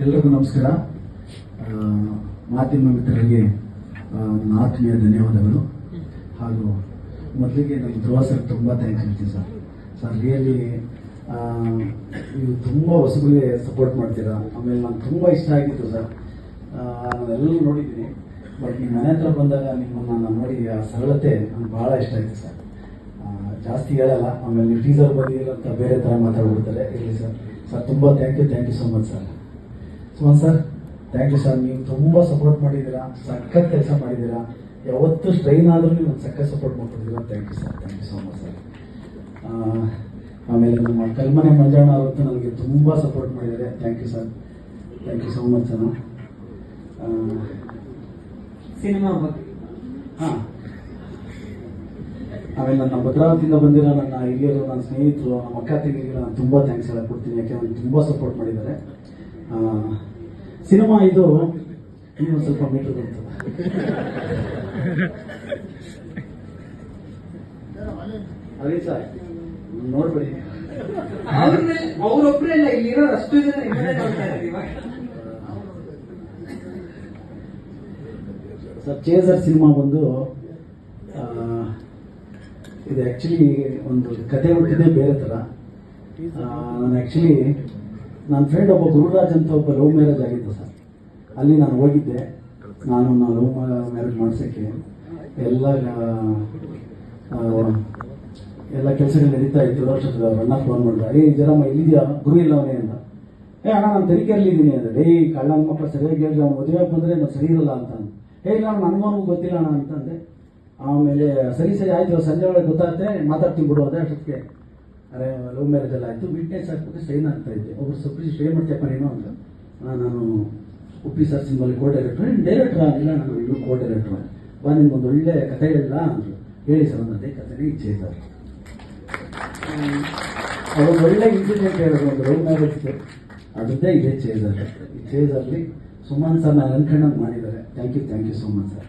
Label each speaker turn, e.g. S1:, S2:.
S1: ಎಲ್ರಿಗೂ ನಮಸ್ಕಾರ. ಮಾಧ್ಯಮ ಮಿತ್ರರಿಗೆ ನನ್ನ ಆತ್ಮೀಯ ಧನ್ಯವಾದಗಳು. ಹಾಗೂ ಮೊದಲಿಗೆ ನಮ್ಮ ಧ್ರುವ ಸರ್ ತುಂಬ ಥ್ಯಾಂಕ್ಸ್ ಹೇಳ್ತೀನಿ ಸರ್. ರಿಯಲಿ ನೀವು ತುಂಬ ಹೊಸಬರಿಗೆ ಸಪೋರ್ಟ್ ಮಾಡ್ತೀರಾ. ಆಮೇಲೆ ನಾನು ತುಂಬ ಇಷ್ಟ ಆಗಿತ್ತು ಸರ್. ನಾನೆಲ್ಲರೂ ನೋಡಿದ್ದೀನಿ, ಬಟ್ ನಿಮ್ಮ ಮನೆ ಹತ್ರ ಬಂದಾಗ ನಿಮ್ಮನ್ನು ನಾನು ನೋಡಿ ಆ ಸರಳತೆ ನನಗೆ ಭಾಳ ಇಷ್ಟ ಆಯಿತು ಸರ್. ಜಾಸ್ತಿ ಹೇಳಲ್ಲ, ಆಮೇಲೆ ನೀವು ಟೀಸರ್ ಬಂದಿಲ್ಲ ಅಂತ ಬೇರೆ ಥರ ಮಾತಾಡ್ಬಿಡ್ತಾರೆ. ಇರಲಿ ಸರ್ ತುಂಬ thank you so much sir. Suman sir thank you sir. ನೀವು ತುಂಬ ಸಪೋರ್ಟ್ ಮಾಡಿದ್ದೀರಾ, ಸಖತ್ ಕೆಲಸ ಮಾಡಿದ್ದೀರಾ. ಯಾವತ್ತು ಸ್ಟ್ರೈನ್ ಆದರೂ ನೀವು ಸಖತ್ ಸಪೋರ್ಟ್ ಮಾಡ್ತಿದ್ದೀರಾ. Thank you so much sir. ಆಮೇಲೆ ನಮ್ಮ ಕಲ್ಮನೆ ಮಂಜಣ್ಣ ಅವತ್ತು ನನಗೆ ತುಂಬ ಸಪೋರ್ಟ್ ಮಾಡಿದ್ದಾರೆ. Thank you so much sir.
S2: Cinema ಬಗ್ಗೆ
S1: ಆಮೇಲೆ ನನ್ನ ಭದ್ರಾವತಿಯಿಂದ ಬಂದಿರೋ ನನ್ನ ಹಿರಿಯರು, ನನ್ನ ಸ್ನೇಹಿತರು, ನಮ್ಮ ಅಕ್ಕ ತಂಗಿಗೆ ನಾನು ತುಂಬ ಥ್ಯಾಂಕ್ಸ್ ಎಲ್ಲ ಕೊಡ್ತೀನಿ. ಯಾಕೆಂದ್ರೆ ತುಂಬ ಸಪೋರ್ಟ್ ಮಾಡಿದ್ದಾರೆ. ಸಿನಿಮಾ ಇದು ಇನ್ನೊಂದು ಸ್ವಲ್ಪ ಮೀಟರ್ ಬಂತು. ಅದೇ ಸರ್ ನೋಡ್ಬೇಡಿ,
S2: ಅವರೊಬ್ಬರಲ್ಲ ಇಲ್ಲಿರೋ ಅಷ್ಟು ಜನ ನೋಡ್ತಾ ಇದ್ದೀವಿ
S1: ಸರ್. ಚೇಸರ್ ಸಿನಿಮಾ ಬಂದು ಇದು ಆ್ಯಕ್ಚುಲಿ ಒಂದು ಕತೆ ಹುಟ್ಟಿದೆ ಬೇರೆ ಥರ. ನಾನು ಆ್ಯಕ್ಚುಲಿ ನನ್ನ ಫ್ರೆಂಡ್ ಒಬ್ಬ ಗುರುರಾಜ್ ಅಂತ ಒಬ್ಬ ಲವ್ ಮ್ಯಾರೇಜ್ ಆಗಿತ್ತು ಸರ್. ಅಲ್ಲಿ ನಾನು ಹೋಗಿದ್ದೆ. ನಾನು ಲವ್ ಮ್ಯಾರೇಜ್ ಮಾಡ್ಸೋಕ್ಕೆ ಎಲ್ಲ ಕೆಲಸಗಳು ನಡೀತಾ ಇತ್ತು. ವರ್ಷದ ಅಣ್ಣ ಫೋನ್ ಮಾಡಿದ, ಜರಮ್ಮ ಇಲ್ಲಿದೆಯಾ, ಗುರು ಇಲ್ಲ ಅವನೇ ಅಂತ. ಅಣ್ಣ ನಾನು ತನಿಖೆಯಲ್ಲಿ ಇದ್ದೀನಿ ಅಂದರೆ, ಕಳ್ಳ ಮಕ್ಕಳು ಸರಿಯಾಗಿ ಹೇಳಿದ್ರೆ ಅವ್ನು ಮದುವೆ ಬಂದರೆ ನಾನು ಸರಿ ಇರಲ್ಲ ಅಂತ. ಇಲ್ಲ ನನಗೂ ಗೊತ್ತಿಲ್ಲ ಅಣ್ಣ ಅಂತಂದೆ. ಆಮೇಲೆ ಸರಿ ಆಯ್ತು, ಸಂಜೆ ಒಳಗೆ ಗೊತ್ತಾಗುತ್ತೆ, ಮಾತಾಡ್ತೀನಿ ಬಿಡು ಅದೇ ಅಷ್ಟಕ್ಕೆ. ಅರೆ ಲವ್ ಮ್ಯಾರೇಜ್ ಎಲ್ಲ ಆಯಿತು, ವಿಟ್ನೆಸ್ ಹಾಕ್ಬಿಟ್ಟು ಸ್ಟ್ರೈನ್ ಆಗ್ತಾ ಇದ್ದೆ. ಒಬ್ಬರು ಸಪ್ರೀಸ್ ಸ್ಟ್ರೈನ್ ಮಾಡ್ತೀಯಪ್ಪ ನೀನು ಅಂತ. ನಾನು ಉಪ್ಪಿ ಸರ್ ಸಿನಿಮಾಲಿ ಕೋ ಡೈರೆಕ್ಟ್ರು. ಡೈರೆಕ್ಟ್ರಾ? ಇಲ್ಲ ನಾನು ಇದು ಕೋ ಡೈರೆಕ್ಟ್ರು. ಬಾ ನಿಮ್ಗೊಂದು ಒಳ್ಳೆ ಕಥೆ ಹೇಳಿಲ್ಲ ಅಂದರು. ಹೇಳಿ ಸರ್ ಒಂದು ಅದೇ ಕಥೆನೇ ಇಚ್ಛೆ ಸರ್. ಅದೊಂದು ಒಳ್ಳೆ ಇನ್ಸಿಡೆಂಟ್ ಹೇಳೋದು, ಒಂದು ಲವ್ ಮ್ಯಾರೇಜ್ಗೆ ಅದೇ ಇದೆ ಚೇಸರ್. ಈ ಚೇಸರ್ಲಿ ಸುಮನ್ ಸರ್ ನಾನು ಅನ್ಕೊಂಡಂಗೆ ಮಾಡಿದ್ದಾರೆ. Thank you so much sir.